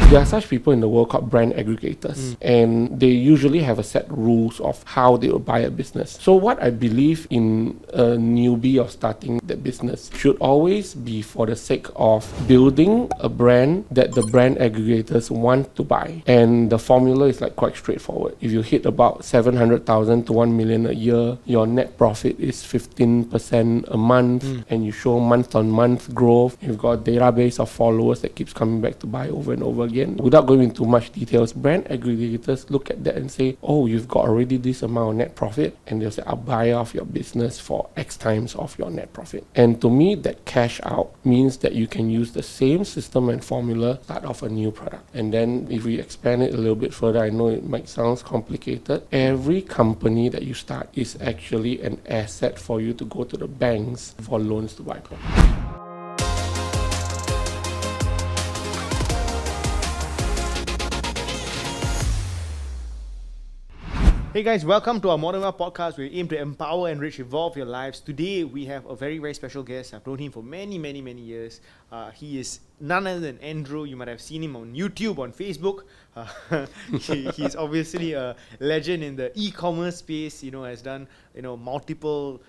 There are such people in the world called brand aggregators, and they usually have a set rules of how they will buy a business. So what I believe in a newbie or starting the business should always be for the sake of building a brand that the brand aggregators want to buy. And the formula is like quite straightforward. If you hit about 700,000 to 1 million a year, your net profit is 15% a month, and you show month on month growth. You've got a database of followers that keeps coming back to buy over and over again. Without going into much details, brand aggregators look at that and say, oh, you've got already this amount of net profit, and they'll say, I'll buy off your business for X times of your net profit. And to me, that cash out means that you can use the same system and formula, start off a new product. And then if we expand it a little bit further, I know it might sound complicated. Every company that you start is actually an asset for you to go to the banks for loans to buy property. Hey guys, welcome to our Modern Wealth podcast. We aim to empower, enrich, evolve your lives. Today we have a very, very special guest. I've known him for many years. He is none other than Andrew. You might have seen him on YouTube, on Facebook. He's obviously a legend in the e-commerce space. Has done multiple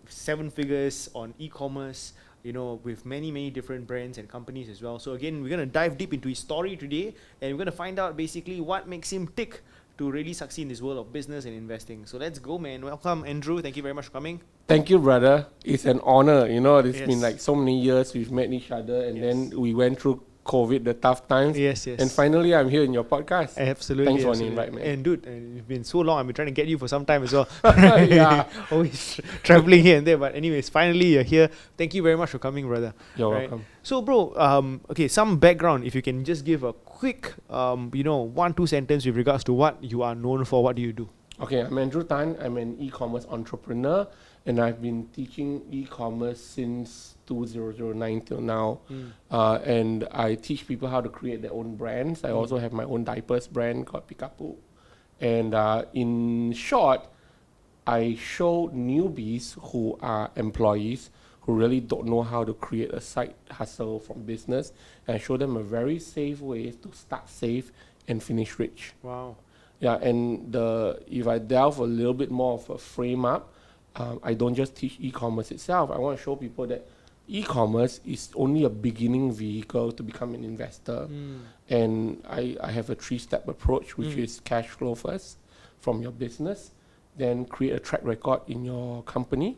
7 figures on e-commerce. With many different brands and companies as well. So again, we're going to dive deep into his story today, and we're going to find out basically what makes him tick to really succeed in this world of business and investing. So let's go, man. Welcome, Andrew. Thank you very much for coming. Thank you, brother. It's an honor. It's been like so many years we've met each other, and then we went through COVID, the tough times. Yes. And finally, I'm here in your podcast. Absolutely. Thanks for the invite, man. And dude, it's been so long. I've been trying to get you for some time as well. Yeah. Always traveling here and there. But anyways, finally you're here. Thank you very much for coming, brother. You're welcome. So, bro, okay, some background. If you can just give a quick, 1-2 sentence with regards to what you are known for. What do you do? Okay, I'm Andrew Tan. I'm an e-commerce entrepreneur, and I've been teaching e-commerce since 2009 till now. And I teach people how to create their own brands. I also have my own diapers brand called Pikapu. And in short, I show newbies who are employees who really don't know how to create a side hustle from business, and I show them a very safe way to start safe and finish rich. Wow. Yeah, and if I delve a little bit more of a frame up, I don't just teach e-commerce itself. I want to show people that e-commerce is only a beginning vehicle to become an investor. And I have a 3-step approach, which is cash flow first from your business, then create a track record in your company,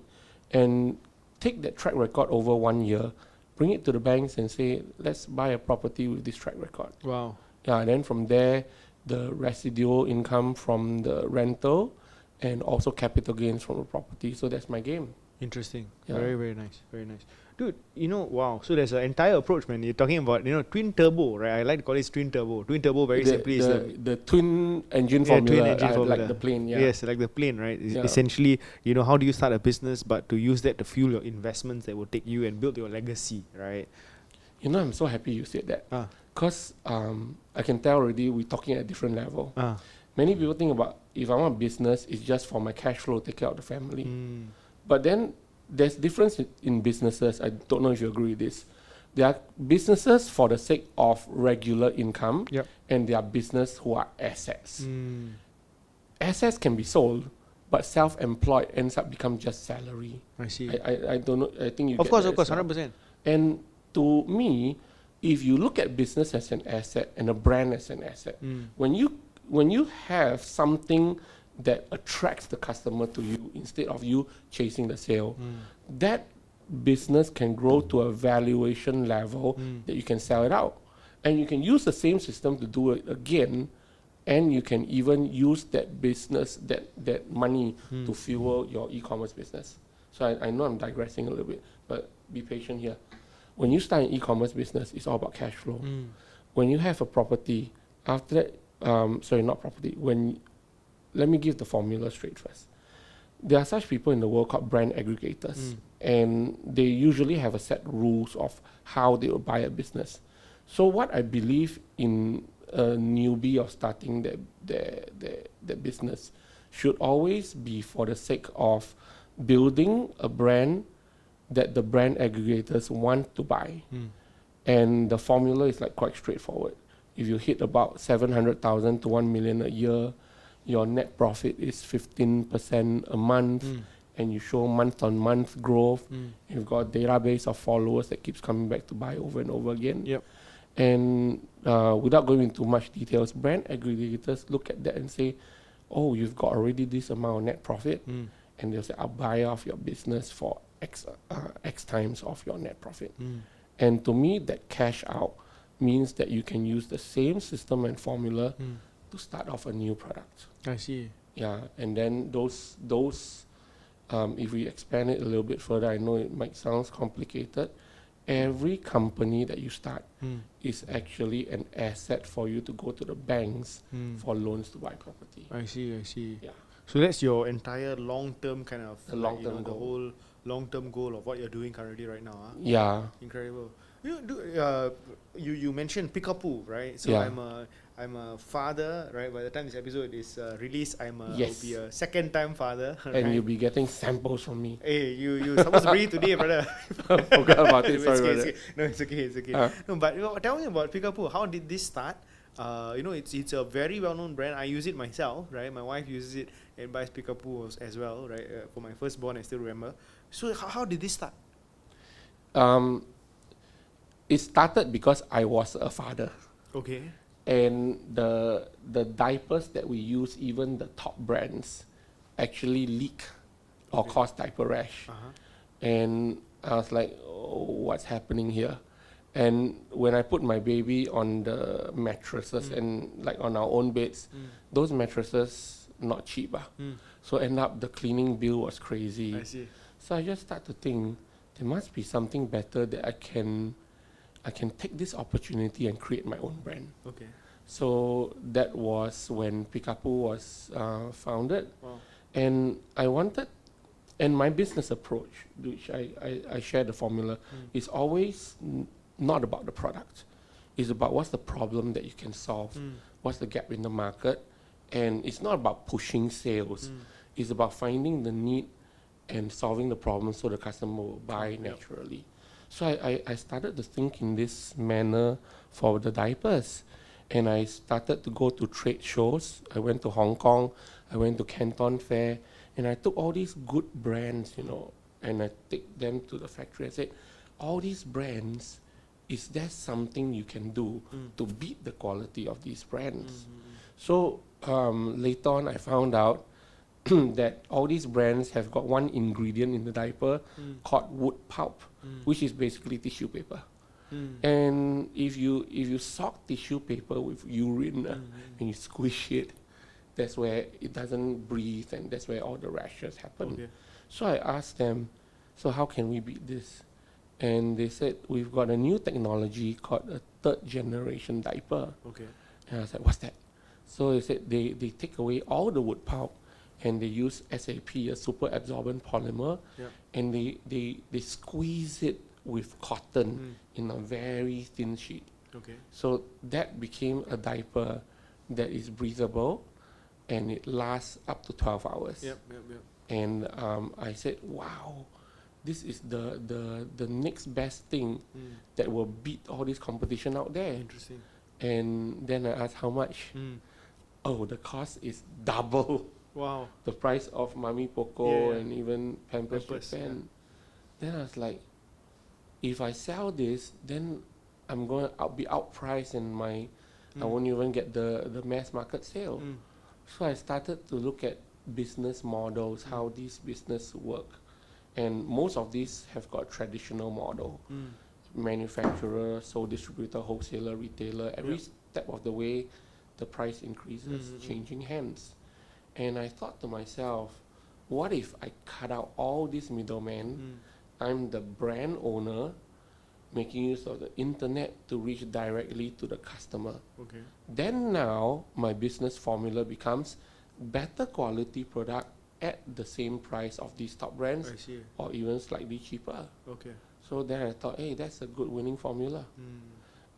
and take that track record over 1 year, bring it to the banks and say, let's buy a property with this track record. Wow. Yeah, and then from there, the residual income from the rental and also capital gains from the property. So that's my game. Interesting. Yeah. Very nice. Dude, wow. So there's an entire approach, man. You're talking about, twin turbo, right? I like to call it twin turbo. Twin turbo very simply is the twin engine formula. Twin engine formula. Like the plane, yeah. Yes, like the plane, right? Essentially, how do you start a business, but to use that to fuel your investments that will take you and build your legacy, right? I'm so happy you said that. Because I can tell already we're talking at a different level. Many people think about, if I want a business, it's just for my cash flow, take care of the family. But then there's difference in businesses. I don't know if you agree with this. There are businesses for the sake of regular income, and there are business who are assets. Assets can be sold, but self-employed ends up become just salary. I see. I don't know. I think you Of course, 100%. And to me, if you look at business as an asset and a brand as an asset, when you have something that attracts the customer to you instead of you chasing the sale, that business can grow to a valuation level that you can sell it out. And you can use the same system to do it again, and you can even use that business, that money to fuel your e-commerce business. So I know I'm digressing a little bit, but be patient here. When you start an e-commerce business, it's all about cash flow. When you have a property, after that, let me give the formula straight first. There are such people in the world called brand aggregators, and they usually have a set rules of how they will buy a business. So what I believe in a newbie or starting their business should always be for the sake of building a brand that the brand aggregators want to buy. And the formula is like quite straightforward. if you hit about 700,000 to 1 million a year, your net profit is 15% a month, and you show month-on-month growth. You've got a database of followers that keeps coming back to buy over and over again. Yep. And without going into much details, brand aggregators look at that and say, oh, you've got already this amount of net profit, and they'll say, I'll buy off your business for X times of your net profit. And to me, that cash out means that you can use the same system and formula to start off a new product. I see. Yeah, and then those if we expand it a little bit further, I know it might sound complicated. Every company that you start is actually an asset for you to go to the banks for loans to buy property. I see. Yeah. So that's your entire long-term kind of, The long-term the goal. whole long-term goal of what you're doing currently right now. Yeah. Incredible. You mentioned Peekapoo, right? So Yeah. I'm a father, right? By the time this episode is released, I'll Yes. be a second-time father. And right? you'll be getting samples from me. Hey, you supposed to bring it today, brother. Forgot about it. Sorry about that. No, it's okay. No, but tell me about Peekapoo. How did this start? It's a very well-known brand. I use it myself, right? My wife uses it and buys Peekapoo as well, right? For my firstborn, I still remember. So how did this start? It started because I was a father. Okay. And the diapers that we use, even the top brands, actually leak or cause diaper rash. And I was like, oh, what's happening here? And when I put my baby on the mattresses and like on our own beds, those mattresses not cheap. So end up the cleaning bill was crazy. I see. So I just start to think there must be something better that I can take this opportunity and create my own brand. Okay. So that was when Peekapoo was founded. Wow. And I wanted, and my business approach, which I share the formula, is always not about the product. It's about what's the problem that you can solve, what's the gap in the market, and it's not about pushing sales. It's about finding the need and solving the problem so the customer will buy naturally. So I started to think in this manner for the diapers. And I started to go to trade shows. I went to Hong Kong, I went to Canton Fair, and I took all these good brands, and I take them to the factory and said, all these brands, is there something you can do to beat the quality of these brands? So later on, I found out that all these brands have got one ingredient in the diaper called wood pulp, which is basically tissue paper. And if you soak tissue paper with urine and you squish it, that's where it doesn't breathe, and that's where all the rashes happen. Okay. So I asked them, so how can we beat this? And they said, we've got a new technology called a third generation diaper. Okay. And I was like, what's that? So they said they take away all the wood pulp and they use SAP, a super absorbent polymer, and they squeeze it with cotton in a very thin sheet. Okay. So that became a diaper that is breathable and it lasts up to 12 hours. Yep. And I said, wow, this is the next best thing that will beat all this competition out there. Interesting. And then I asked how much. Oh, the cost is double Wow. the price of Mami Poco Yeah. and even Pampers Pampers, Japan. Then I was like, if I sell this, then I'll be outpriced and I won't even get the mass market sale. So I started to look at business models, how these business work. And most of these have got traditional model. Manufacturer, sole distributor, wholesaler, retailer, every step of the way the price increases, changing hands. And I thought to myself, what if I cut out all these middlemen? I'm the brand owner, making use of the internet to reach directly to the customer. Okay. Then now my business formula becomes better quality product at the same price of these top brands, I see. or even slightly cheaper. Okay. So then I thought, hey, that's a good winning formula.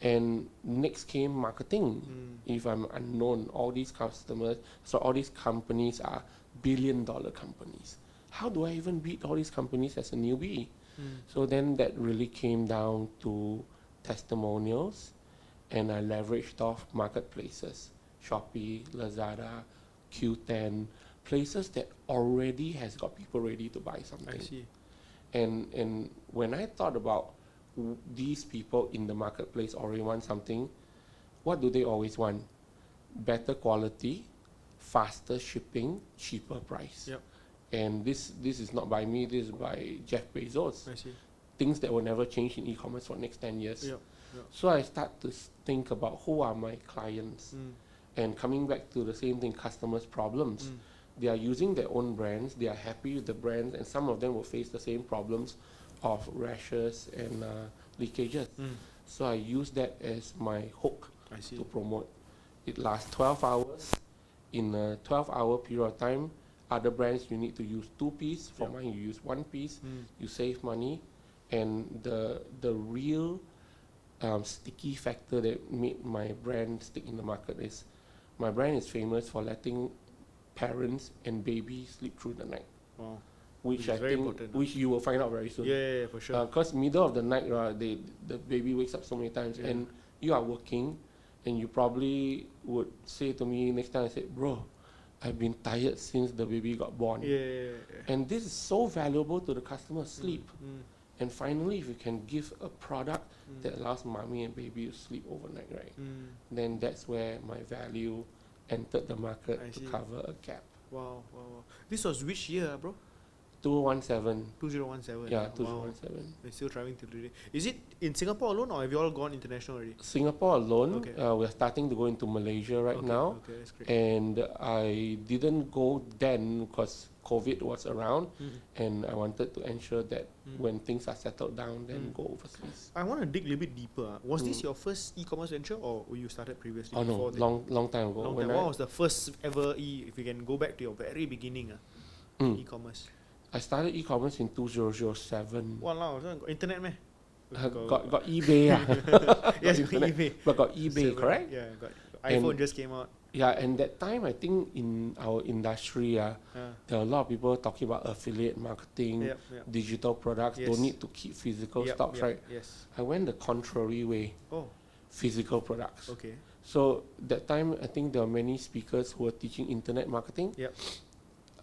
And next came marketing. If I'm unknown, all these customers, so all these companies are billion-dollar companies. How do I even beat all these companies as a newbie? So then that really came down to testimonials and I leveraged off marketplaces, Shopee, Lazada, Q10, places that already has got people ready to buy something. I see. And when I thought about these people in the marketplace already want something, what do they always want? Better quality, faster shipping, cheaper price. Yep. And this is not by me, this is by Jeff Bezos. I see. Things that will never change in e-commerce for next 10 years. Yep. Yep. So I start to think about who are my clients. And coming back to the same thing, customers' problems. They are using their own brands, they are happy with the brands, and some of them will face the same problems of rashes and leakages. So I use that as my hook I see. to promote. It lasts 12 hours. In a 12-hour period of time, other brands you need to use 2 pieces. For Yep. mine, you use 1 piece. You save money, and the real sticky factor that made my brand stick in the market is my brand is famous for letting parents and babies sleep through the night, Wow. which Which I is very think important. which you will find out very soon. Yeah, for sure. Because middle of the night, the baby wakes up so many times, Yeah. and you are working, and you probably would say to me next time, I said, bro, I've been tired since the baby got born. Yeah. And this is so valuable to the customer, sleep. Mm. And finally, if you can give a product that allows mommy and baby to sleep overnight, right, then that's where my value entered the market I to see. cover a gap. Wow. This was which year, bro? 2017. 2017. Yeah, Wow. 2017. They're still thriving till today. Is it in Singapore alone, or have you all gone international already? Singapore alone, Okay. we're starting to go into Malaysia right Okay, now. Okay, that's great. And I didn't go then because COVID was around, and I wanted to ensure that when things are settled down, then go overseas. I want to dig a little bit deeper. Was this your first e-commerce venture, or you started previously? Oh no, before that? long time ago. Long When time. I- What was the first ever if you can go back to your very beginning, Mm. e-commerce? I started e-commerce in 2007. Wow, got internet meh? Got eBay, Yes, got got internet, eBay. but got eBay, correct? Yeah, got And- iPhone just came out. Yeah, and that time I think in our industry, there are a lot of people talking about affiliate marketing, Yep. digital products. Yes. Don't need to keep physical Yep, stocks, yep, right? Yes. I went the contrary way, Oh, physical products. okay. So that time, I think there were many speakers who were teaching internet marketing. Yep.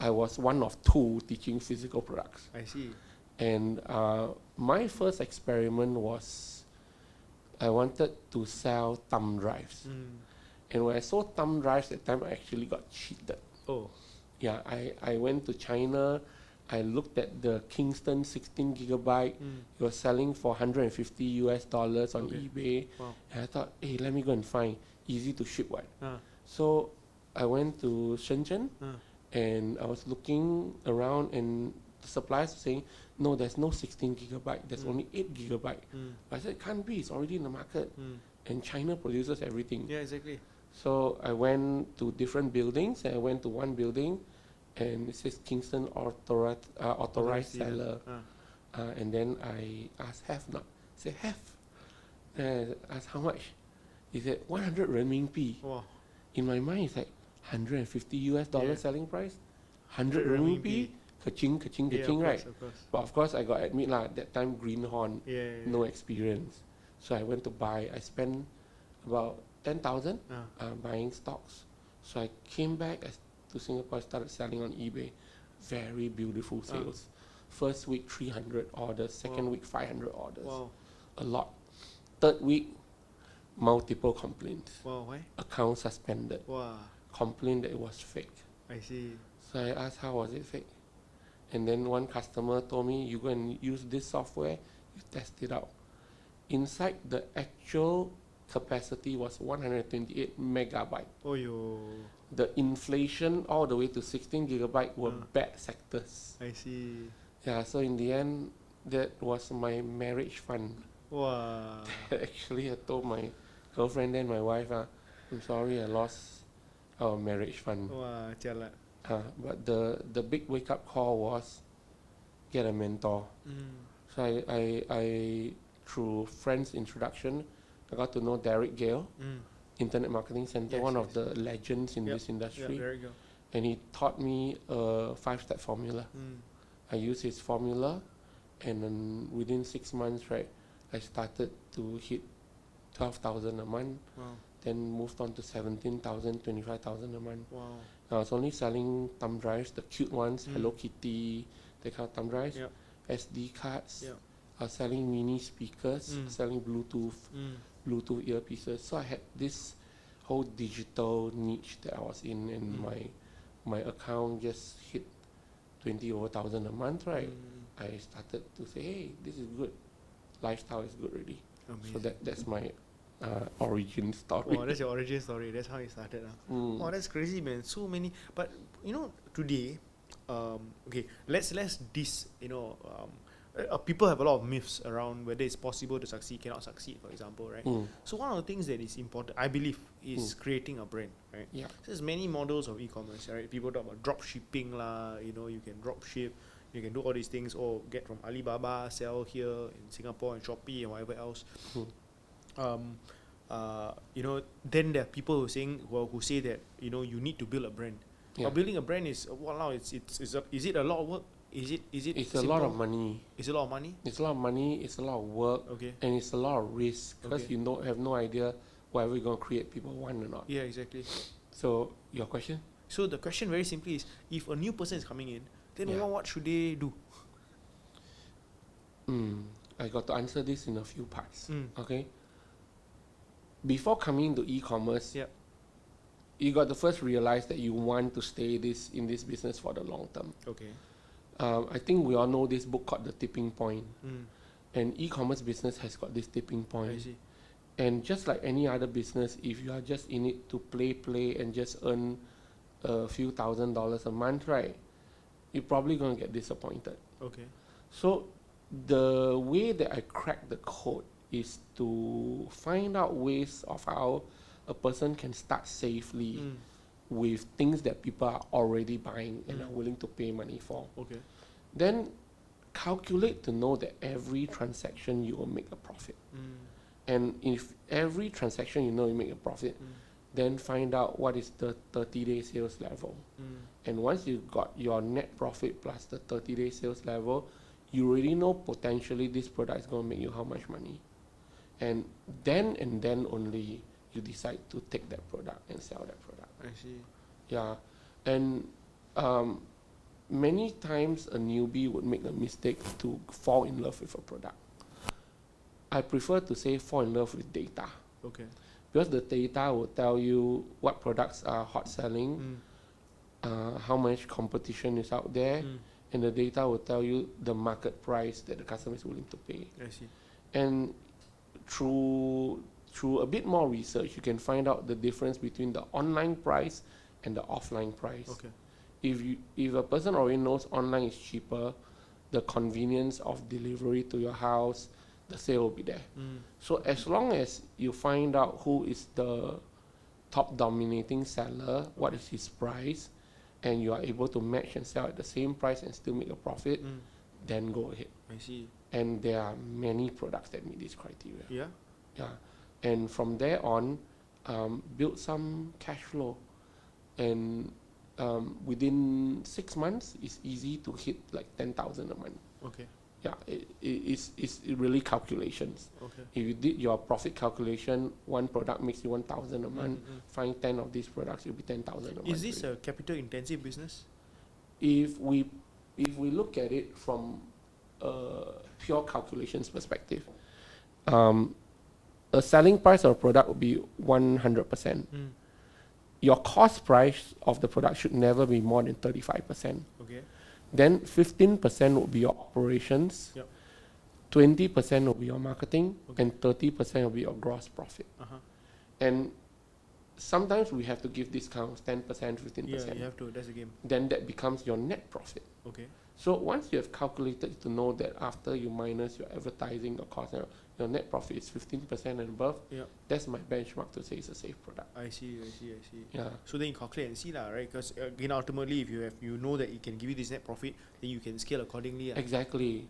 I was one of 2 teaching physical products. I see. And my first experiment was I wanted to sell thumb drives. And when I saw thumb drives that time, I actually got cheated. Oh, Yeah, I went to China. I looked at the Kingston 16 gigabyte. It was selling for $150 on Okay. eBay. wow. And I thought, hey, let me go and find. Easy to ship one. Ah, So I went to Shenzhen ah. and I was looking around, and the suppliers were saying, no, there's no 16 gigabyte, there's only 8 gigabyte. I said, it can't be, it's already in the market. And China produces everything. Yeah, exactly. So I went to different buildings, and I went to one building and it says Kingston authorized seller. And then I asked, have not? I said, have. And I asked, how much? He said, 100 renminbi. Wow. In my mind, it's like $150 Yeah. selling price, 100 renminbi, ka-ching, ka-ching, Yeah, ka-ching, of right? course, of course. But of course, I got to admit lah, that time greenhorn, Yeah. no experience. So I went to buy. I spent about 10,000 buying stocks. So I came back to Singapore, started selling on eBay. Very beautiful sales. First week 300 orders, second Wow. week 500 orders. Wow. A lot. Third week, multiple complaints. Wow. Why? Account suspended. Wow. Complained that it was fake. I see. So I asked, how was it fake? And then one customer told me, you go and use this software, you test it out. Inside, the actual capacity was 128 megabyte. Oh, yo. The inflation all the way to 16 gigabyte were bad sectors. I see. Yeah, so in the end, that was my marriage fund. Wow. Actually, I told my girlfriend and my wife, I'm sorry I lost our marriage fund. Wow, jialat. But the big wake up call was get a mentor. So I through friends introduction, I got to know Derek Gale, Internet Marketing Center, Yes, one yes. of the legends in this Yeah, industry. there you go. And he taught me a 5-step formula. I used his formula, and then within 6 months, right, I started to hit 12,000 a month. Wow. Then moved on to 17,000, 25,000 a month. Wow. I was only selling thumb drives, the cute ones, Hello Kitty, that kind of thumb drives, Yep. SD cards. Yep. I was selling mini speakers, selling Bluetooth earpieces. So I had this whole digital niche that I was in, and my account just hit 20 over thousand a month, right? I started to say, hey, this is good. Lifestyle is good already. Amazing. So that's my origin story. Oh, that's your origin story. That's how it started. Oh, that's crazy, man. So many. But today, okay, let's people have a lot of myths around whether it's possible to succeed, cannot succeed, for example, right? So one of the things that is important, I believe, is creating a brand, right? Yeah. So there's many models of e-commerce, right? People talk about drop shipping lah. You can drop ship. You can do all these things, or get from Alibaba, sell here in Singapore and Shopee and whatever else. Then there are people who say that you need to build a brand. Yeah. But building a brand is is it a lot of work? Is it It's simple? a lot of money. It's a lot of money. It's a lot of money. It's a lot of work. Okay. And it's a lot of risk because Okay. you have no idea whatever you're going to create people want or not. Yeah, exactly. So your question? So the question very simply is, if a new person is coming in, then Yeah. what should they do? I got to answer this in a few parts. Mm. Okay. Before coming to e-commerce, Yep. you got to first realize that you want to stay in this business for the long term. Okay. I think we all know this book called The Tipping Point. Mm. And e-commerce business has got this tipping point. I see. And just like any other business, if you are just in it to play and just earn a few $1,000s a month, right, you're probably going to get disappointed. Okay. So the way that I crack the code is to find out ways of how a person can start safely with things that people are already buying and are willing to pay money for. Okay. Then calculate to know that every transaction you will make a profit. And if every transaction you make a profit, then find out what is the 30-day sales level. And once you got your net profit plus the 30-day sales level, you already know potentially this product is going to make you how much money. And then only you decide to take that product and sell that product. I see. Yeah. And many times a newbie would make a mistake to fall in love with a product. I prefer to say fall in love with data. Okay. Because the data will tell you what products are hot selling, how much competition is out there, and the data will tell you the market price that the customer is willing to pay. I see. And through a bit more research, you can find out the difference between the online price and the offline price. Okay. If a person already knows online is cheaper, the convenience of delivery to your house, the sale will be there. So as long as you find out who is the top dominating seller, what is his price, and you are able to match and sell at the same price and still make a profit, then go ahead. I see. And there are many products that meet this criteria. Yeah. Yeah. And from there on, build some cash flow. And within 6 months, it's easy to hit like 10,000 a month. Okay. Yeah, it's really calculations. Okay. If you did your profit calculation, one product makes you 1,000 a month. Find 10 of these products, you'll be 10,000 a month. Is this a capital intensive business? If we look at it from a pure calculations perspective, a selling price of a product would be 100%. Your cost price of the product should never be more than 35%. Okay. Then 15% will be your operations, Yep. 20% will be your marketing, Okay. and 30% will be your gross profit. And sometimes we have to give discounts, 10%, 15%. Yeah, you have to. That's the game. Then that becomes your net profit. Okay. So once you have calculated to know that after you minus your advertising, your cost, your net profit is 15% and above, Yeah. that's my benchmark to say it's a safe product. I see. Yeah. So then you calculate and see lah, right? Because again, ultimately, if you know that it can give you this net profit, then you can scale accordingly. Exactly.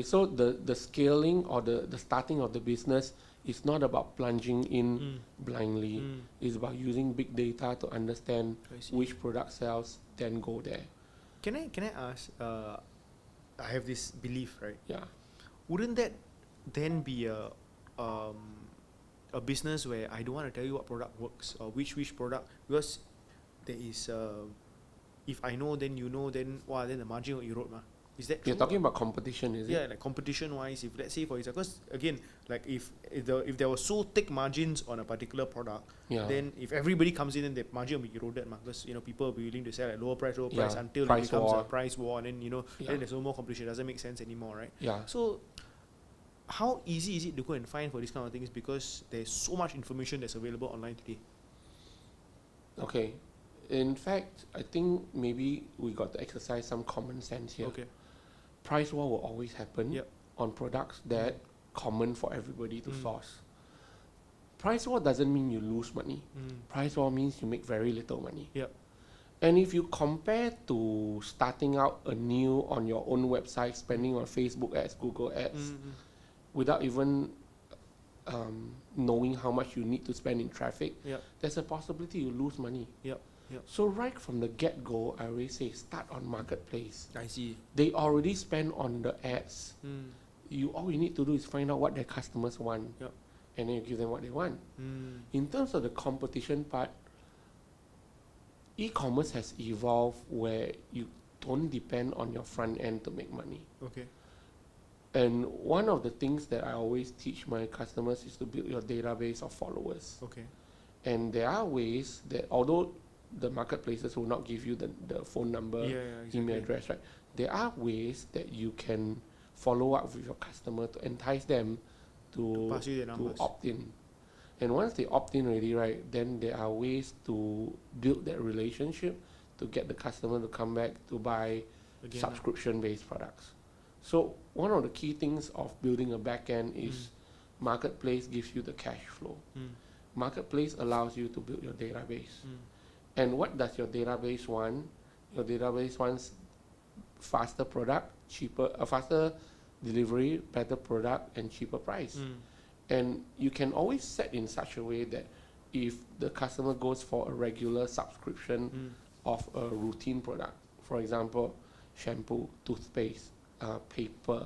So the scaling or the starting of the business is not about plunging in blindly. It's about using big data to understand which product sells, then go there. Can I ask? I have this belief, right? Yeah. Wouldn't that then be a business where I don't want to tell you what product works or which product, because there is if I know then you know, then then the margin will erode ma. Is that true? You're talking about competition, is it? Yeah, like competition wise, if let's say for example, because again, like if there were so thick margins on a particular product, then if everybody comes in, then the margin will be eroded, because people will be willing to sell at lower price until price it becomes war. a price war, and then then there's no more competition. It doesn't make sense anymore, right? Yeah. So how easy is it to go and find for these kind of things, because there's so much information that's available online today? Okay. In fact, I think maybe we got to exercise some common sense here. Okay. Price war will always happen on products that common for everybody to source. Price war doesn't mean you lose money. Price war means you make very little money. Yep. And if you compare to starting out anew on your own website, spending on Facebook ads, Google ads, without even knowing how much you need to spend in traffic, there's a possibility you lose money. So right from the get-go, I always say start on marketplace. I see. They already spend on the ads. All you need to do is find out what their customers want, and then you give them what they want. In terms of the competition part, e-commerce has evolved where you don't depend on your front end to make money. Okay. And one of the things that I always teach my customers is to build your database of followers. Okay. And there are ways that, although the marketplaces will not give you the phone number, exactly. email address, right? There are ways that you can follow up with your customer to entice them to pass you their numbers. opt in. And once they opt in already, right, then there are ways to build that relationship to get the customer to come back to buy subscription-based products. So one of the key things of building a backend is marketplace gives you the cash flow. Marketplace allows you to build your database. And what does your database want? Your database wants faster product, faster delivery, better product, and cheaper price. And you can always set in such a way that if the customer goes for a regular subscription of a routine product, for example, shampoo, toothpaste, paper,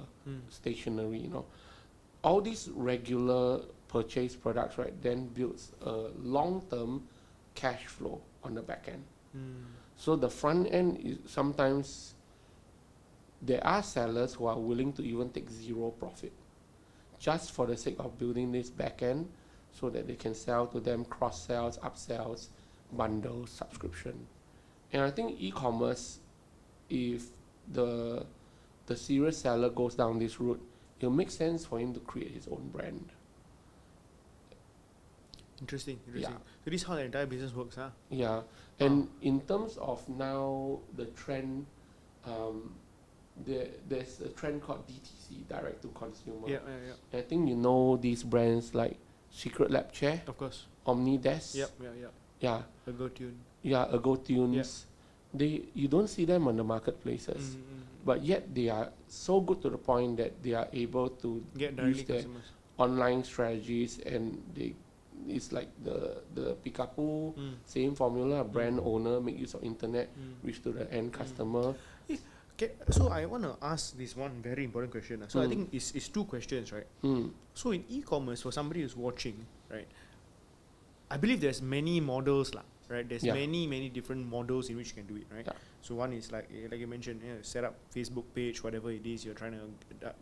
stationery, all these regular purchase products, right, then builds a long-term cash flow on the back end. So the front end is sometimes there are sellers who are willing to even take zero profit just for the sake of building this back end so that they can sell to them cross-sells, upsells, bundles, subscription. And I think e-commerce, if the serious seller goes down this route, it'll make sense for him to create his own brand. Interesting. So this is how the entire business works, huh? Yeah. And in terms of now the trend, there's a trend called DTC, direct to consumer. I think you know these brands like Secret Lab Chair, of course, Omnidesk. Ergotune. Ergotunes. You don't see them on the marketplaces, but yet they are so good to the point that they are able to get use their online strategies, and it's like the Picapo, same formula, brand owner, make use of internet, reach to the end customer. Okay, so I want to ask this one very important question. So I think it's two questions, right? So in e-commerce, for somebody who's watching, right, I believe there's many models, right? There's many different models in which you can do it, right? So one is like you mentioned, set up Facebook page, whatever it is you're trying to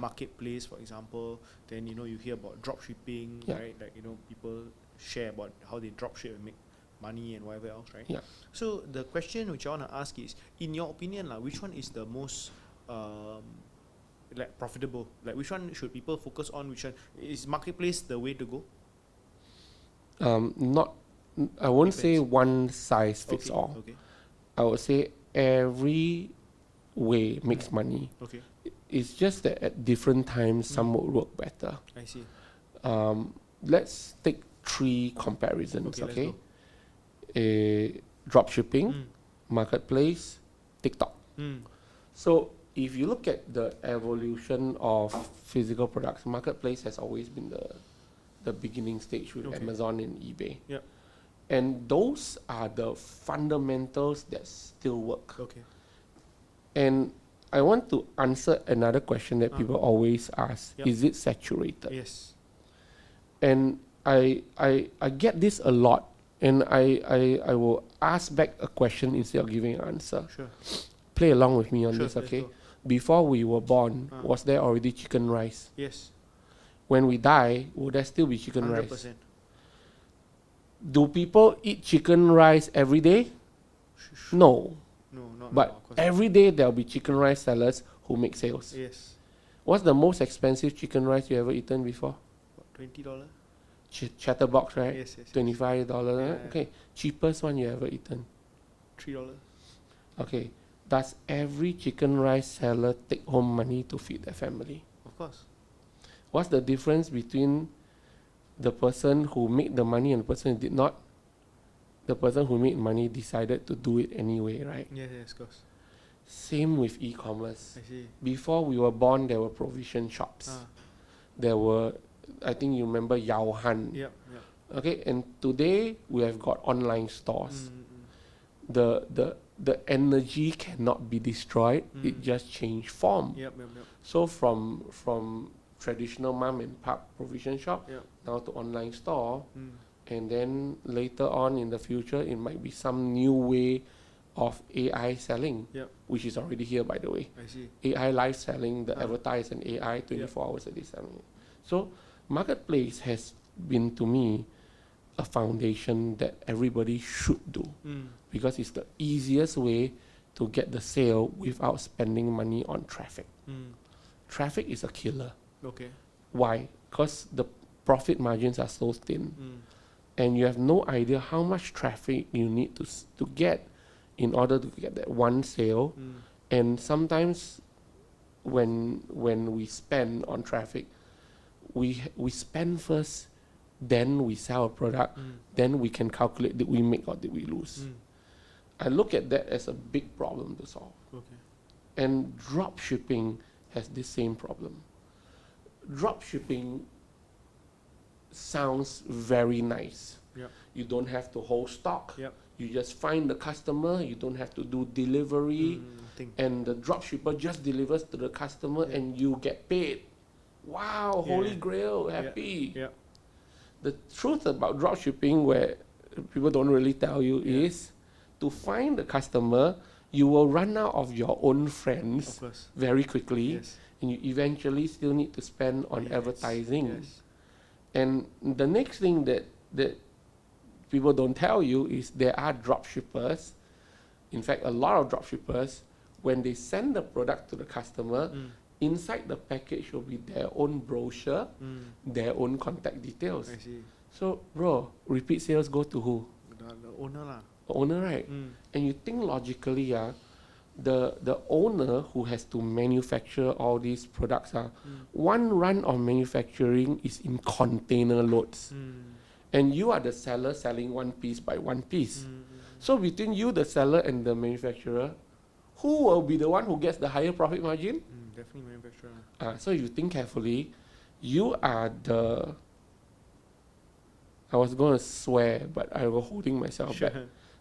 marketplace, for example. Then you hear about dropshipping, right? Like people share about how they dropship and make money and whatever else, right? So the question which I want to ask is, in your opinion, which one is the most profitable? Like which one should people focus on? Which one is marketplace the way to go? I won't say one size fits all. Okay. I would say every way makes money. Okay. It's just that at different times some would work better. I see. Let's take 3 comparisons. Okay. Dropshipping, marketplace, TikTok. So if you look at the evolution of physical products, marketplace has always been the beginning stage with Amazon and eBay. And those are the fundamentals that still work. And I want to answer another question that people always ask. Is it saturated? Yes. And I get this a lot, and I will ask back a question instead of giving an answer. Sure. Play along with me on Sure, this, let's okay? go. Before we were born, was there already chicken rice? Yes. When we die, will there still be chicken 100%. rice? Do people eat chicken rice every day? No. No, not But of course. every day there will be chicken rice sellers who make sales. Yes. What's the most expensive chicken rice you ever eaten before? What, $20? Chatterbox, right? Yes, yes. $25. Yeah. Okay. Cheapest one you ever eaten? $3. Okay. Does every chicken rice seller take home money to feed their family? Of course. What's the difference between the person who made the money and the person who did not? The person who made money decided to do it anyway, right? Yes, yes, of course. Same with e-commerce. I see. Before we were born, there were provision shops. There were, I think you remember Yao Han. Yep. Okay, and today we have got online stores. The energy cannot be destroyed. It just changed form. Yep. So from traditional mom and pop provision shop now to online store, and then later on in the future it might be some new way of AI selling, which is already here, by the way. I see. AI live selling, the avatar is an AI 24 hours a day selling it. So marketplace has been to me a foundation that everybody should do, because it's the easiest way to get the sale without spending money on traffic. Traffic is a killer. Okay. Why? Because the profit margins are so thin, and you have no idea how much traffic you need to get in order to get that one sale. And sometimes when we spend on traffic, we spend first, then we sell a product, then we can calculate did we make or did we lose. I look at that as a big problem to solve. Okay. And drop shipping has the same problem. Drop shipping sounds very nice. You don't have to hold stock. You just find the customer. You don't have to do delivery, and the drop shipper just delivers to the customer, and you get paid. Wow, holy grail, happy. The truth about drop shipping, where people don't really tell you, is to find the customer, you will run out of your own friends very quickly, and you eventually still need to spend on advertising. And the next thing that people don't tell you is there are drop shippers. In fact, a lot of drop shippers, when they send the product to the customer, inside the package will be their own brochure, their own contact details. I see. So, bro, repeat sales go to who? The owner lah. The owner, right? And you think logically, the owner who has to manufacture all these products, one run of manufacturing is in container loads. And you are the seller selling one piece by one piece. So between you, the seller, and the manufacturer, who will be the one who gets the higher profit margin? Definitely manufacturer. So if you think carefully, you are the... I was going to swear, but I was holding myself back.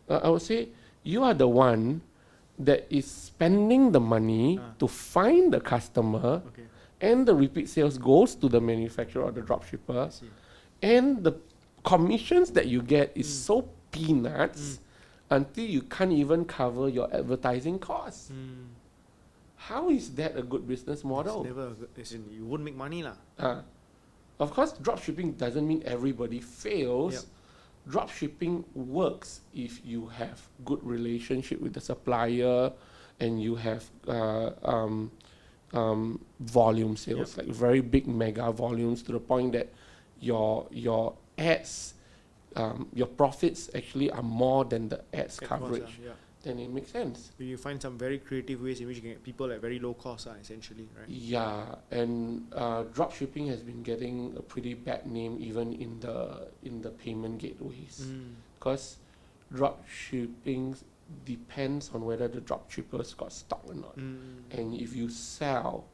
I would say you are the one that is spending the money to find the customer, and the repeat sales goes to the manufacturer or the dropshipper, and the commissions that you get is so peanuts until you can't even cover your advertising costs. How is that a good business model? It's never a good, as in, you wouldn't make money lah. Of course, dropshipping doesn't mean everybody fails. Dropshipping works if you have good relationship with the supplier and you have volume sales, like very big mega volumes, to the point that your ads, your profits actually are more than the ads coverage. Then it makes sense. You find some very creative ways in which you can get people at very low cost, essentially, right? Yeah, and dropshipping has been getting a pretty bad name even in the payment gateways, because dropshipping depends on whether the dropshippers got stock or not. And if you sell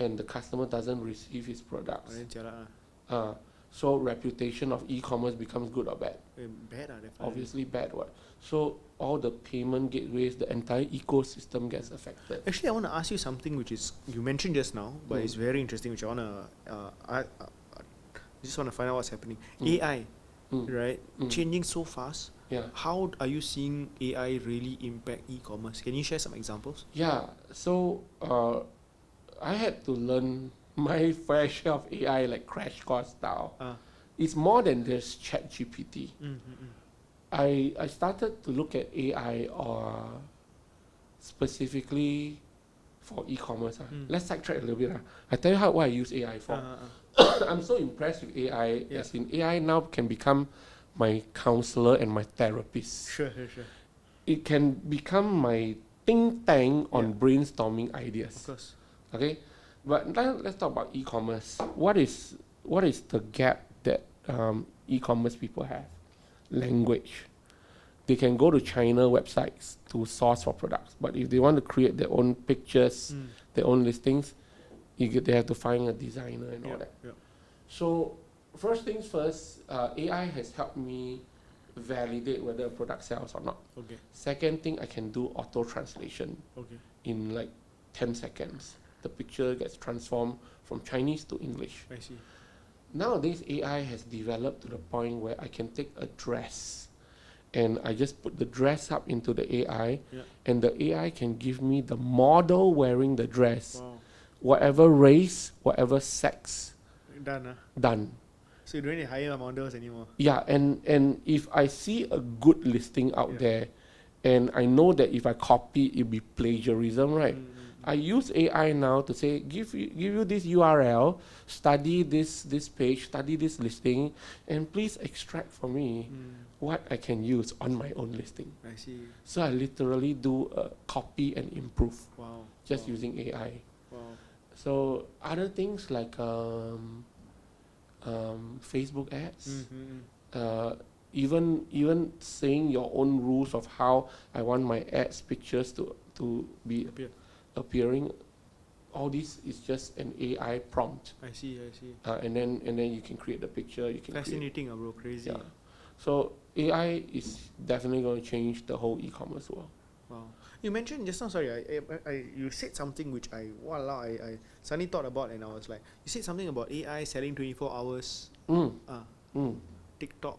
and the customer doesn't receive his products, so reputation of e-commerce becomes good or bad? Bad, definitely. Obviously bad. What? So all the payment gateways, the entire ecosystem gets affected. Actually, I want to ask you something which is you mentioned just now, but it's very interesting, which I want to just want to find out what's happening. AI, right? Mm. Changing so fast. Yeah. How are you seeing AI really impact e-commerce? Can you share some examples? Yeah. So I had to learn my fair share of AI, like crash course style. It's more than just ChatGPT. I started to look at AI specifically for e-commerce. Let's sidetrack a little bit. I tell you what I use AI for. I'm so impressed with AI. Yeah. As in, AI now can become my counselor and my therapist. Sure. It can become my think tank on Yeah. brainstorming ideas. Of course. Okay, but now let's talk about e-commerce. What is the gap that e-commerce people have? Language. They can go to China websites to source for products, but if they want to create their own pictures, their own listings, they have to find a designer and all that. So first things first, AI has helped me validate whether a product sells or not. Okay. Second thing, I can do auto translation Okay. in like 10 seconds. The picture gets transformed from Chinese to English. I see. Nowadays, AI has developed to the point where I can take a dress and I just put the dress up into the AI, and the AI can give me the model wearing the dress, whatever race, whatever sex, done. So you don't need to hire models anymore. Yeah, and if I see a good listing out there, and I know that if I copy, it'll be plagiarism, right? I use AI now to say, give you this URL, study this page, study this listing, and please extract for me what I can use on my own listing. I see. So I literally do copy and improve just Wow. using AI. Wow. So other things like Facebook ads, even saying your own rules of how I want my ads pictures to be appearing, all this is just an AI prompt. I see. And then you can create the picture. You can Fascinating, bro. Crazy. Yeah. So AI is definitely going to change the whole e-commerce world. Wow. You mentioned just now, sorry, you said something which I suddenly thought about, and I was like, you said something about AI selling 24 hours. TikTok.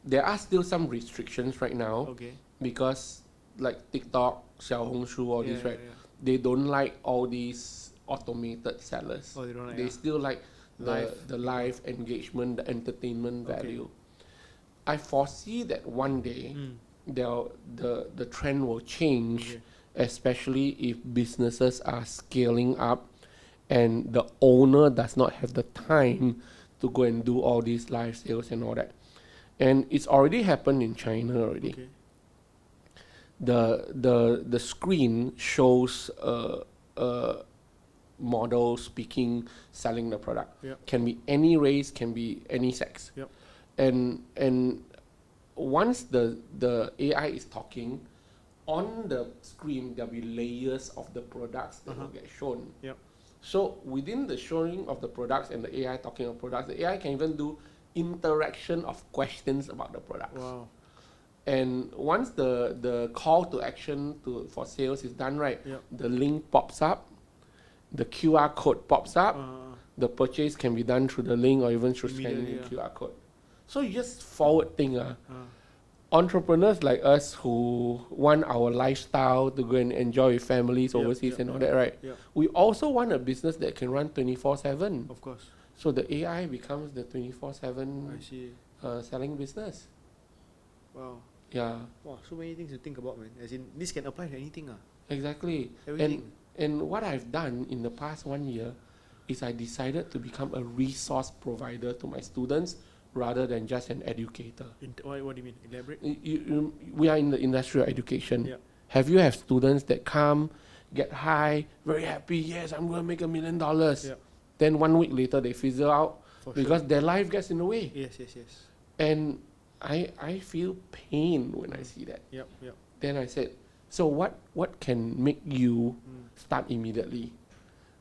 There are still some restrictions right now. Okay. Because like TikTok, Xiaohongshu, all these, right? They don't like all these automated sellers. Oh, they don't like. They still like Live. the live engagement, the entertainment value. I foresee that one day the trend will change, especially if businesses are scaling up and the owner does not have the time to go and do all these live sales and all that. And it's already happened in China already. Okay. The screen shows a model speaking, selling the product. Can be any race, can be any sex. And once the AI is talking, on the screen there'll be layers of the products that will get shown. So within the showing of the products and the AI talking of products, the AI can even do interaction of questions about the products. Wow. And once the call to action for sales is done, right, the link pops up, the QR code pops up, the purchase can be done through the link or even through scanning the QR code. So you just forward thing. Entrepreneurs like us who want our lifestyle to go and enjoy with families overseas and all that, right? We also want a business that can run 24/7. Of course. So the AI becomes the 24/7 I see. selling business. Wow. Yeah. Wow, so many things to think about, man. As in, this can apply to anything. Exactly. Everything. And what I've done in the past 1 year is I decided to become a resource provider to my students rather than just an educator. What do you mean? Elaborate? We are in the industrial education. Have you have students that come, get high, very happy, yes, I'm going to make $1 million. Then 1 week later, they fizzle out because their life gets in the way. Yes. And I feel pain when I see that. Then I said, so what can make you start immediately?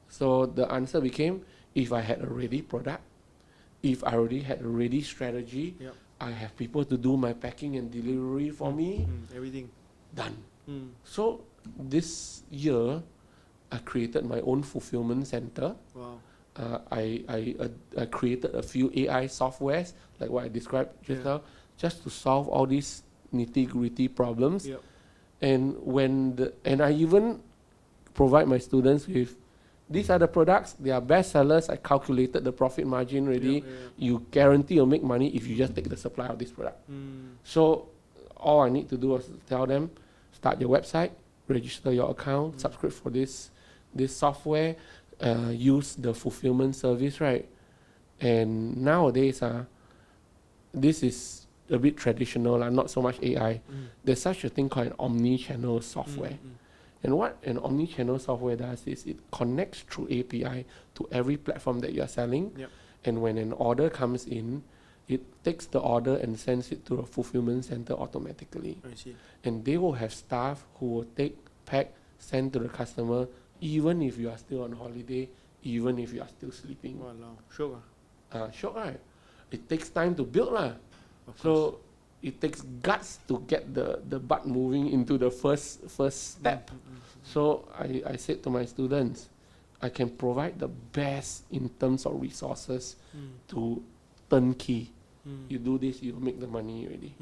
So the answer became, if I had a ready product, if I already had a ready strategy, I have people to do my packing and delivery for me, everything done. So this year, I created my own fulfillment center. Wow. I created a few AI softwares, like what I described just now, just to solve all these nitty-gritty problems. Yep. And I even provide my students with, these are the products, they are best sellers. I calculated the profit margin already. You guarantee you'll make money if you just take the supply of this product. So all I need to do was tell them, start your website, register your account, subscribe for this software, use the fulfillment service, right? And nowadays, this is a bit traditional, not so much AI. There's such a thing called an omni-channel software. And what an omni-channel software does is it connects through API to every platform that you are selling. Yep. And when an order comes in, it takes the order and sends it to a fulfillment center automatically. I see. And they will have staff who will take, pack, send to the customer, even if you are still on holiday, even if you are still sleeping. Wow, sure. Sure, right? It takes time to build, lah. So it takes guts to get the butt moving into the first step. So I said to my students, I can provide the best in terms of resources to turnkey. You do this, you make the money already.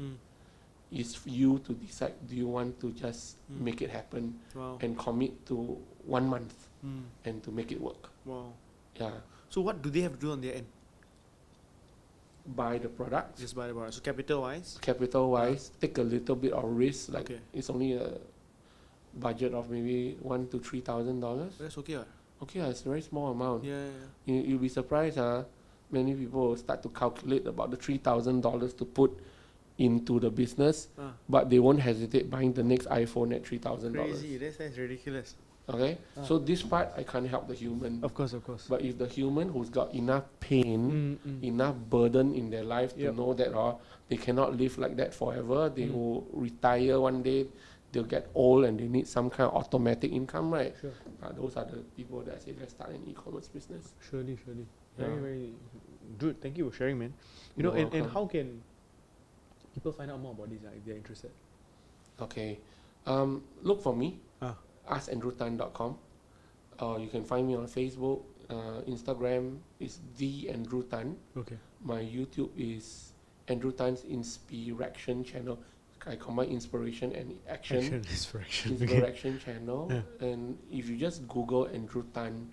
It's for you to decide, do you want to just make it happen and commit to 1 month and to make it work. Wow. Yeah. So what do they have to do on their end? Buy the products. Just buy the product. So capital-wise? Capital-wise, take a little bit of risk. Like it's only a budget of maybe $1,000 to $3,000. That's okay. Okay, it's a very small amount. Yeah. You'll be surprised, many people will start to calculate about the $3,000 to put into the business, but they won't hesitate buying the next iPhone at $3,000. Crazy. That's ridiculous. Okay, so this part I can't help the human. Of course. But if the human who's got enough pain, enough burden in their life to know that they cannot live like that forever, they will retire one day, they'll get old and they need some kind of automatic income, right? Sure. Those are the people that say, let's start an e-commerce business. Surely. Yeah. Very good. Thank you for sharing, man. You're And welcome. how can people find out more about this if they're interested? Okay, look for me, askandrewtan.com. You can find me on Facebook, Instagram is the Andrew Tan. Okay. My YouTube is Andrew Tan's Inspiration channel. I combine inspiration and action. Inspiration channel. Yeah. And if you just Google Andrew Tan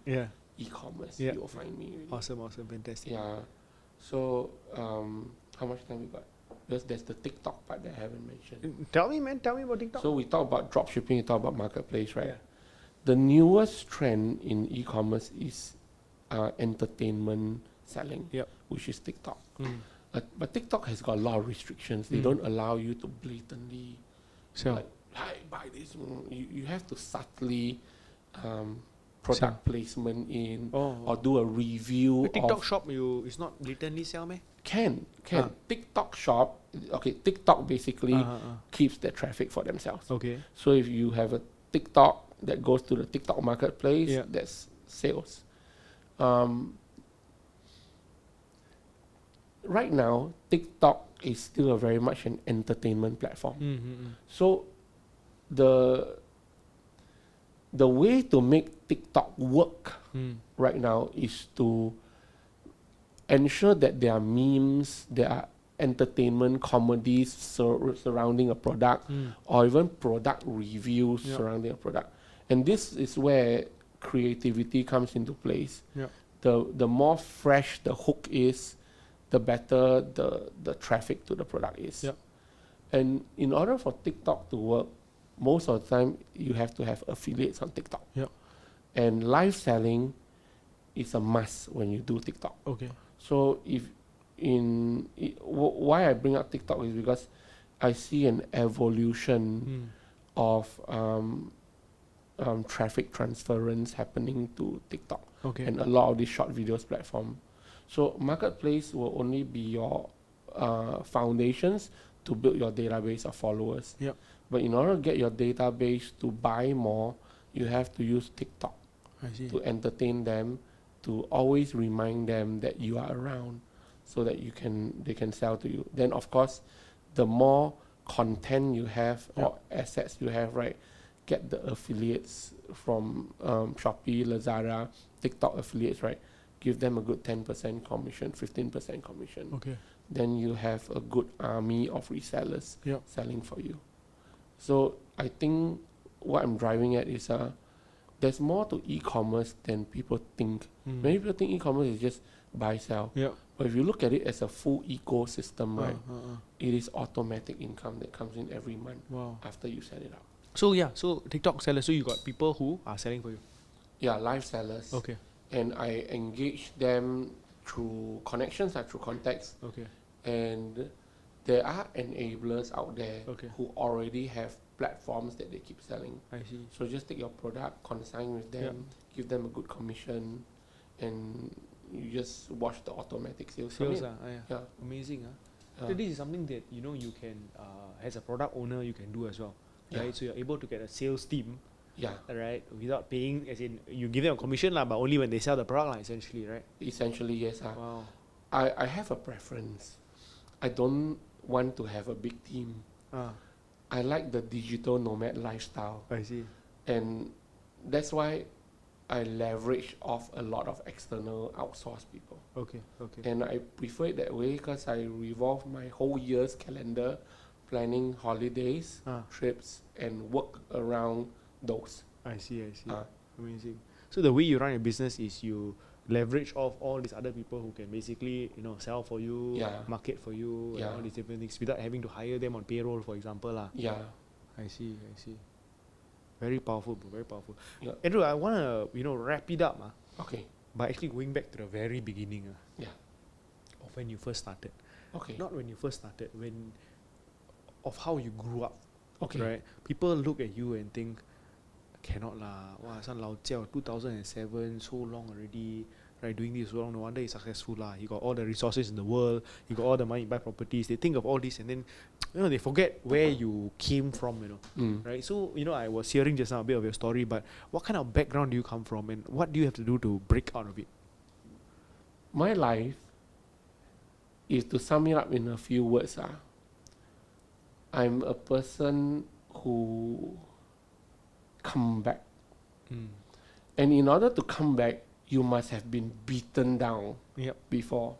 e-commerce, Yeah. you'll find me. Really. Awesome, fantastic. Yeah. So how much time we got? Because there's the TikTok part that I haven't mentioned. Tell me about TikTok. So we talk about dropshipping, we talk about marketplace, right? Yeah. The newest trend in e-commerce is entertainment selling, which is TikTok. But TikTok has got a lot of restrictions. They don't allow you to blatantly like, hi, buy this. You have to subtly product placement in or do a review. The TikTok shop it's not blatantly sell, man? Can. TikTok shop, TikTok basically keeps their traffic for themselves. Okay. So if you have a TikTok that goes to the TikTok marketplace, that's sales. Right now, TikTok is still a very much an entertainment platform. So the way to make TikTok work right now is to ensure that there are memes, there are entertainment comedies surrounding a product, or even product reviews surrounding a product. And this is where creativity comes into place. The more fresh the hook is, the better the traffic to the product is. And in order for TikTok to work, most of the time you have to have affiliates on TikTok. And live selling is a must when you do TikTok. Okay. So why I bring up TikTok is because I see an evolution of traffic transference happening to TikTok and a lot of these short videos platform. So marketplace will only be your foundations to build your database of followers. But in order to get your database to buy more, you have to use TikTok to entertain them, to always remind them that you are around, so that they can sell to you. Then of course, the more content you have or assets you have, right? Get the affiliates from Shopee, Lazada, TikTok affiliates, right? give them a good 10% commission, 15% commission. Okay. Then you have a good army of resellers Yep. selling for you. So I think what I'm driving at is there's more to e-commerce than people think. Many people think e-commerce is just buy, sell. Yeah. But if you look at it as a full ecosystem, right, it is automatic income that comes in every month Wow. after you set it up. So so TikTok sellers. So you got people who are selling for you. Yeah, live sellers. Okay. And I engage them through connections, through contacts. Okay. And there are enablers out there Okay. who already have platforms that they keep selling. I see. So just take your product, consign with them, give them a good commission, and you just watch the automatic sales. Sales, from it. yeah. Yeah. Amazing. Yeah. So this is something that you can, as a product owner, you can do as well, Yeah. right? So you're able to get a sales team, Yeah, right, without paying, as in you give them a commission lah, but only when they sell the product lah, essentially, right? essentially yes. Wow. I have a preference. I don't want to have a big team. I like the digital nomad lifestyle, I see. and that's why I leverage off a lot of external outsourced people. Okay. And I prefer it that way because I revolve my whole year's calendar planning holidays, trips, and work around those. I see. Uh, Amazing. So the way you run your business is you leverage off all these other people who can basically, sell for you, Yeah. market for you, and Yeah. all these different things without having to hire them on payroll, for example lah. Yeah. I see. Very powerful, bro. Very powerful. Yeah. Andrew, I wanna wrap it up Okay. by actually going back to the very beginning Yeah. of when you first started. Okay. Not when you first started, of how you grew up. Okay. Right? People look at you and think, cannot lah. Wow, son lao jiao, 2007, so long already. Right, doing this so long, no wonder he's successful lah. He got all the resources in the world. He got all the money to buy properties. They think of all this and then, they forget where you came from. Right. So I was hearing just now a bit of your story, but what kind of background do you come from, and what do you have to do to break out of it? My life is, to sum it up in a few words, I'm a person who come back. And in order to come back, you must have been beaten down Yep. before.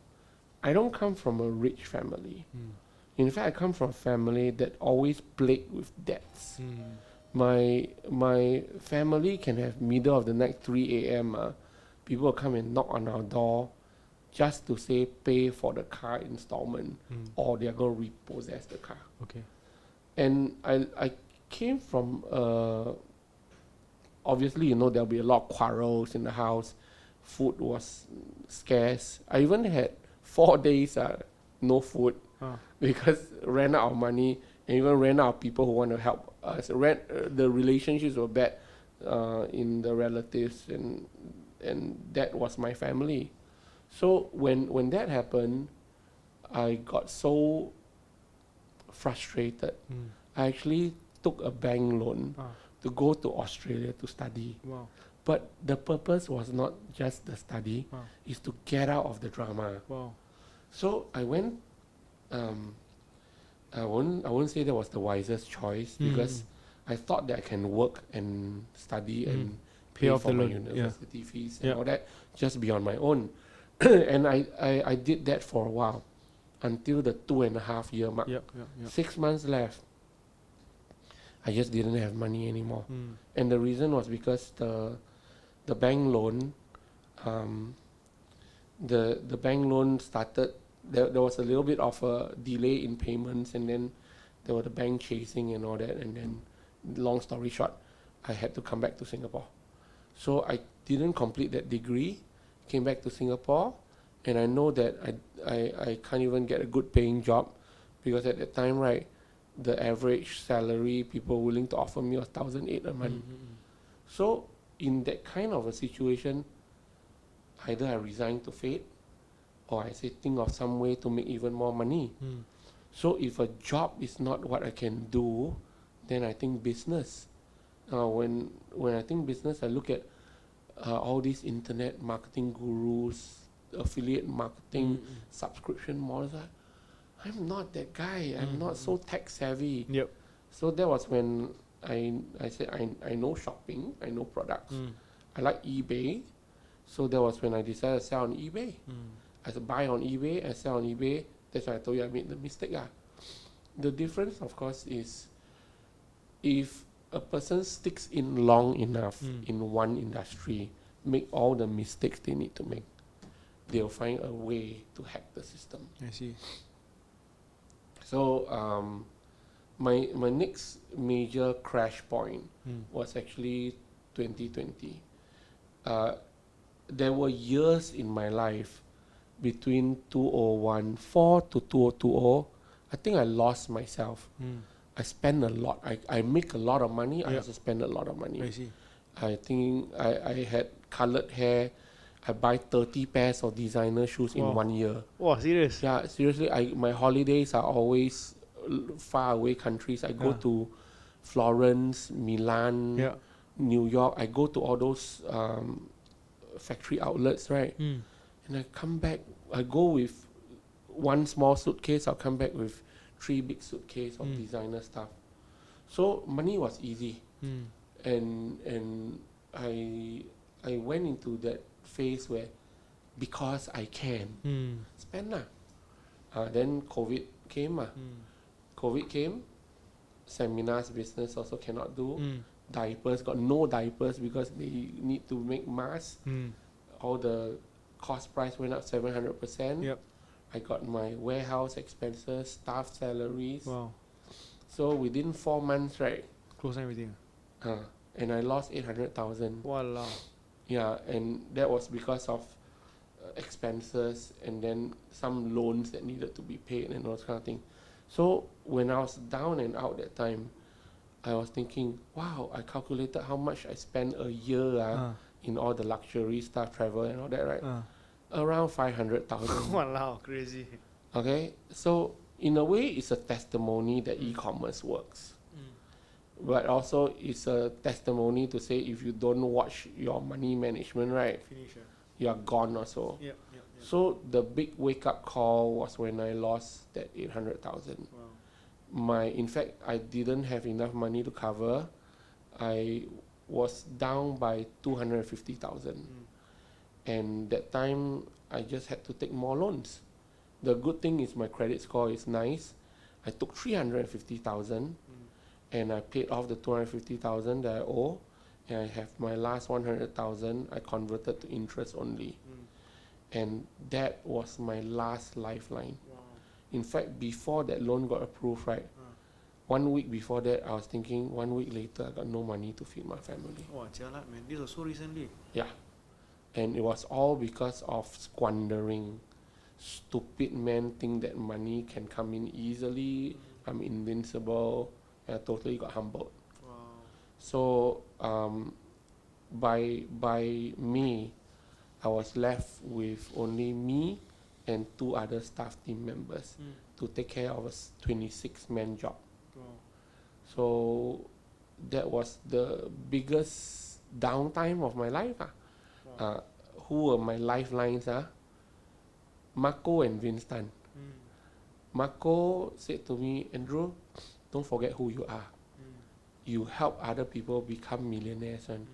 I don't come from a rich family. In fact, I come from a family that always plagued with debts. My family can have middle of the night 3 a.m. People will come and knock on our door just to say pay for the car installment, or they're going to repossess the car. Okay. And I came from obviously there'll be a lot of quarrels in the house. Food was scarce. I even had 4 days no food because ran out of money, and even ran out of people who want to help us. The relationships were bad in the relatives, and that was my family. So when that happened, I got so frustrated. I actually took a bank loan to go to Australia to study. Wow. But the purpose was not just the study, is to get out of the drama. Wow. So I went, I won't say that was the wisest choice, because I thought that I can work and study and pay off for the my loan, university fees and all that just be on my own. And I did that for a while, until the 2.5 year mark. 6 months left. I just didn't have money anymore. And the reason was because the bank loan, the bank loan started, there was a little bit of a delay in payments, and then there was the bank chasing and all that, and then long story short, I had to come back to Singapore. So I didn't complete that degree, came back to Singapore, and I know that I can't even get a good paying job, because at that time, right, the average salary people willing to offer me was 1,800 a month. So in that kind of a situation, either I resign to fate, or I say think of some way to make even more money. So if a job is not what I can do, then I think business. When I think business, I look at all these internet marketing gurus, affiliate marketing, subscription models. I'm not that guy. I'm not so tech savvy. Yep. So that was when I said I know shopping, I know products. I like eBay. So that was when I decided to sell on eBay. I said buy on eBay and sell on eBay. That's why I told you I made the mistake. The difference, of course, is if a person sticks in long enough in one industry, make all the mistakes they need to make, they'll find a way to hack the system. I see. So my next major crash point was actually 2020. There were years in my life between 2014 to 2020. I think I lost myself. I spend a lot. I make a lot of money. I also spend a lot of money. I see. I think I had colored hair. I buy 30 pairs of designer shoes in 1 year. Wow, serious? Yeah, seriously. My holidays are always far away countries. I go to Florence, Milan, New York. I go to all those factory outlets, right? And I come back. I go with one small suitcase. I'll come back with 3 big suitcases of designer stuff. So money was easy, and I went into that phase where because I can spend then COVID came. COVID came. Seminars business also cannot do. Diapers got no diapers because they need to make masks. All the cost price went up 700%. I got my warehouse expenses, staff salaries. Wow. So within 4 months, right? Close everything. And I lost 800,000. Walao. Yeah, and that was because of expenses and then some loans that needed to be paid and those kind of things. So when I was down and out that time, I was thinking, wow, I calculated how much I spent a year in all the luxury stuff, travel and all that, right? Around 500,000. Walao, crazy. Okay, so in a way, it's a testimony that e-commerce works. But also, it's a testimony to say if you don't watch your money management, right, Finish. you are gone also. So the big wake-up call was when I lost that 800,000. Wow. In fact, I didn't have enough money to cover. I was down by 250,000. And that time, I just had to take more loans. The good thing is my credit score is nice. I took 350,000 and I paid off the 250,000 that I owe. And I have my last 100,000 I converted to interest only. And that was my last lifeline. Wow. In fact, before that loan got approved, right, 1 week before that, I was thinking 1 week later, I got no money to feed my family. Wow, jialat, man. This was so recently. Yeah. And it was all because of squandering. Stupid men think that money can come in easily. I'm invincible. And I totally got humbled. Wow. So by May, I was left with only me and 2 other staff team members to take care of a 26-man job. Wow. So that was the biggest downtime of my life. Wow. Who were my lifelines? Marco and Vince Tan. Marco said to me, Andrew, don't forget who you are. You help other people become millionaires. And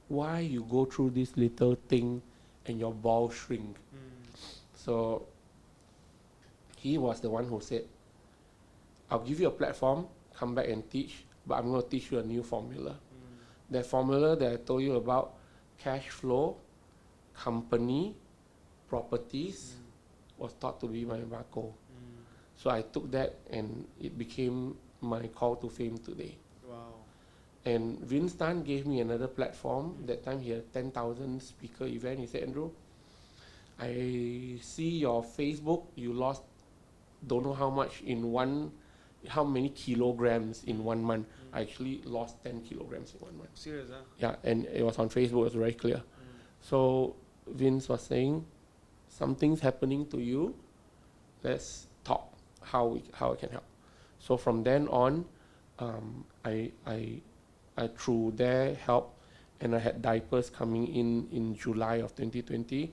why you go through this little thing and your ball shrink? So he was the one who said, I'll give you a platform, come back and teach, but I'm going to teach you a new formula. That formula that I told you about, cash flow, company, properties, was thought to be my Marco. So I took that and it became my call to fame today. Wow. And Vince Tan gave me another platform. That time he had 10,000 speaker event. He said, Andrew, I see your Facebook, you lost don't know how much how many kilograms in 1 month. I actually lost 10 kilograms in 1 month. Serious, huh? Yeah, and it was on Facebook, it was very clear. So Vince was saying, something's happening to you, let's talk how I can help. So from then on, I through their help, and I had diapers coming in July of 2020.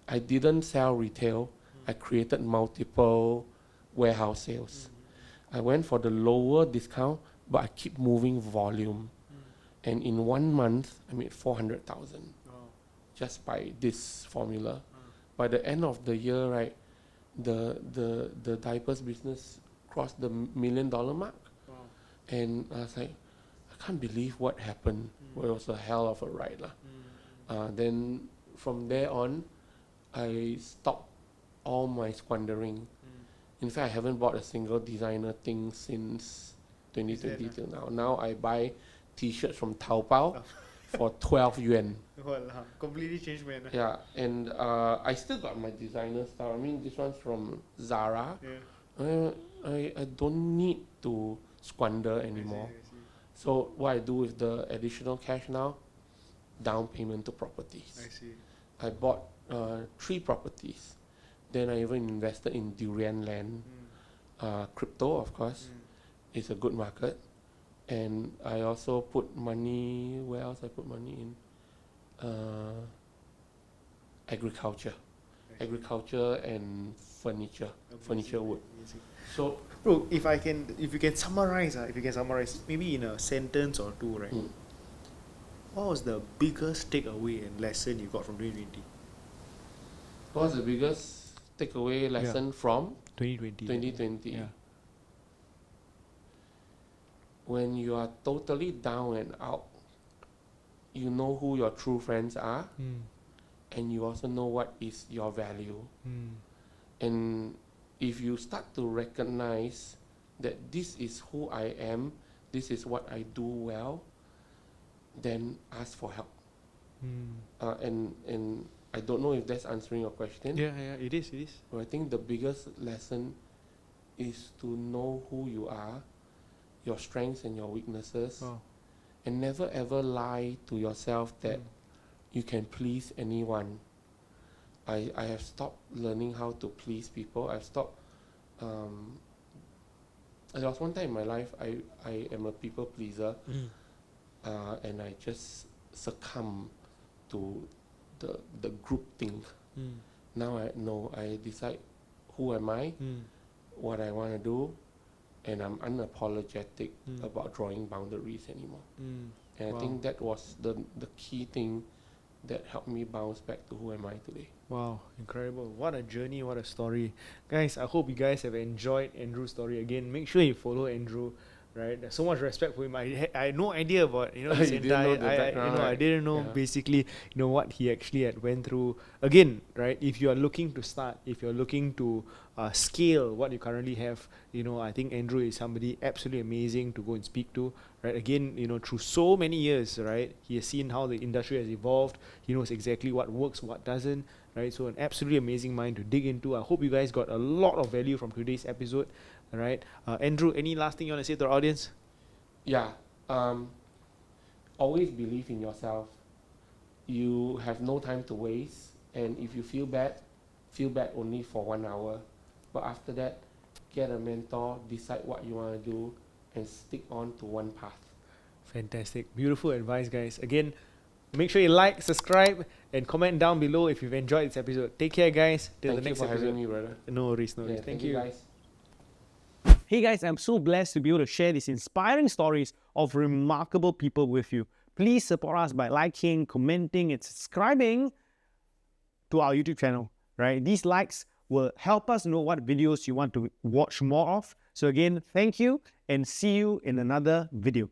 I didn't sell retail. I created multiple warehouse sales. I went for the lower discount, but I keep moving volume. And in 1 month, I made 400,000. Wow. just by this formula. By the end of the year, right, the diapers business crossed the $1 million mark. Wow. And I was like, I can't believe what happened. Well, it was a hell of a ride. Then from there on, I stopped all my squandering. In fact, I haven't bought a single designer thing since 2020 till now. Now I buy t-shirts from Taobao for 12 yuan. Well, completely changed, man. Yeah, and I still got my designer stuff. I mean, this one's from Zara. Yeah. I don't need to squander anymore. I see. So what I do with the additional cash now, down payment to properties. I see. I bought 3 properties. Then I even invested in Durian land. Crypto, of course, is a good market. And I also put money, where else I put money in? Agriculture. Agriculture and furniture. Furniture wood. Amazing. So, Bro, if you can summarize, maybe in a sentence or two, right? What was the biggest takeaway and lesson you got from 2020? what was the biggest takeaway lesson from 2020. 2020? Yeah. When you are totally down and out, you know who your true friends are, and you also know what is your value. And if you start to recognize that this is who I am, this is what I do well, then ask for help. And I don't know if that's answering your question. Yeah, it is. But I think the biggest lesson is to know who you are, your strengths and your weaknesses, Wow. and never ever lie to yourself that you can please anyone. I have stopped learning how to please people. I've stopped. There was one time in my life I am a people pleaser, and I just succumb to the group thing. Now I decide who am I, what I want to do, and I'm unapologetic about drawing boundaries anymore. And Wow. I think that was the key thing that helped me bounce back to who am I today. Wow, incredible. What a journey, what a story. Guys, I hope you guys have enjoyed Andrew's story. Again, make sure you follow Andrew, right? There's so much respect for him. I had no idea about, his You didn't entire, know the background, I right? didn't know Yeah. basically, what he actually had went through. Again, right, if you are looking to start, if you're looking to scale what you currently have, I think Andrew is somebody absolutely amazing to go and speak to, right? Again, through so many years, right, he has seen how the industry has evolved. He knows exactly what works, what doesn't, right? So an absolutely amazing mind to dig into. I hope you guys got a lot of value from today's episode, right? Andrew, any last thing you want to say to our audience? Yeah. Always believe in yourself. You have no time to waste, and if you feel bad only for 1 hour. But after that, get a mentor, decide what you want to do, and stick on to one path. Fantastic. Beautiful advice, guys. Again, make sure you like, subscribe, and comment down below if you've enjoyed this episode. Take care, guys. Till Thank the you next for episode. having me, brother. No worries, no worries. Yeah, Thank you. guys. Hey guys, I'm so blessed to be able to share these inspiring stories of remarkable people with you. Please support us by liking, commenting, and subscribing to our YouTube channel, right? These likes will help us know what videos you want to watch more of. So again, thank you and see you in another video.